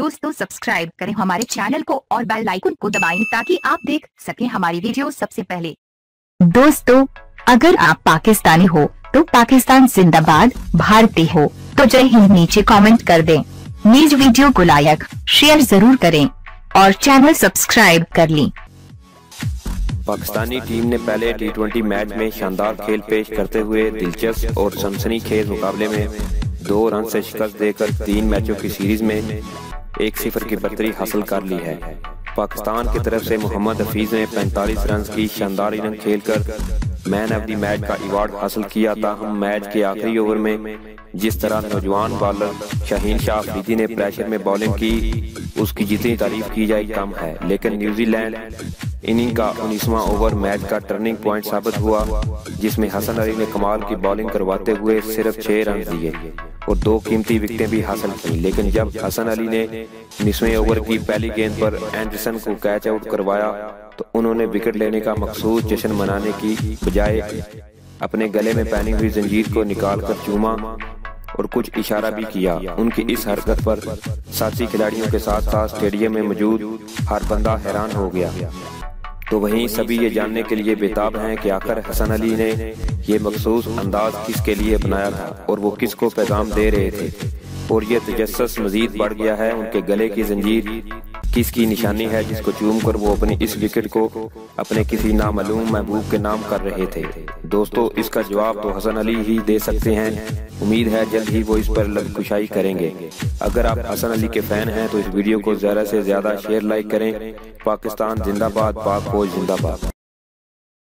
दोस्तों सब्सक्राइब करें हमारे चैनल को और बेल आइकन को दबाएं ताकि आप देख सकें हमारी वीडियो सबसे पहले। दोस्तों अगर आप पाकिस्तानी हो तो पाकिस्तान जिंदाबाद, भारतीय हो तो जय हिंद नीचे कमेंट कर दें। नीज वीडियो को लाइक शेयर जरूर करें और चैनल सब्सक्राइब कर लें। पाकिस्तानी टीम ने पहले टी20 मैच में शानदार खेल पेश करते हुए दिलचस्प और सनसनीखेज मुकाबले में 2 रन से शिकस्त देकर 3 मैचों की सीरीज में 1-0 की बढ़तरी हासिल कर ली है। पाकिस्तान की तरफ से मोहम्मद हफीज ने 45 रन की शानदार इनिंग खेलकर मैन ऑफ द मैच का अवार्ड हासिल किया। ताहम मैच के आखिरी ओवर में जिस तरह नौजवान बॉलर शाहीन शाह अफरीदी ने प्रेशर में बॉलिंग की, उसकी जितनी तारीफ की जाए कम है। लेकिन न्यूजीलैंड इनिंग का 19वां ओवर मैच का टर्निंग पॉइंट साबित हुआ, जिसमें हसन अली ने कमाल की बॉलिंग करवाते हुए सिर्फ 6 रन दिए और 2 कीमती विकेटें भी हासिल की। लेकिन जब हसन अली ने 19वें ओवर की पहली गेंद पर एंडरसन को कैच आउट करवाया तो उन्होंने विकेट लेने का मखसूस जश्न मनाने की बजाय अपने गले में पहनी हुई जंजीर को निकालकर चूमा और कुछ इशारा भी किया। उनकी इस हरकत पर साथी खिलाड़ियों के साथ साथ स्टेडियम में मौजूद हर बंदा हैरान हो गया। तो वहीं सभी ये जानने के लिए बेताब हैं कि आखिर हसन अली ने ये मखसूस अंदाज किसके लिए अपनाया था और वो किसको पैगाम दे रहे थे। और ये तजस्सुस मजीद बढ़ गया है, उनके गले की जंजीर किसकी निशानी है जिसको चूम कर वो अपनी इस विकेट को अपने किसी नामालूम महबूब के नाम कर रहे थे। दोस्तों इसका जवाब तो हसन अली ही दे सकते हैं। उम्मीद है जल्द ही वो इस पर लबकुशाई करेंगे। अगर आप हसन अली के फैन हैं तो इस वीडियो को ज़्यादा से ज़्यादा शेयर लाइक करें। पाकिस्तान जिंदाबाद, पाक फौज जिंदाबाद।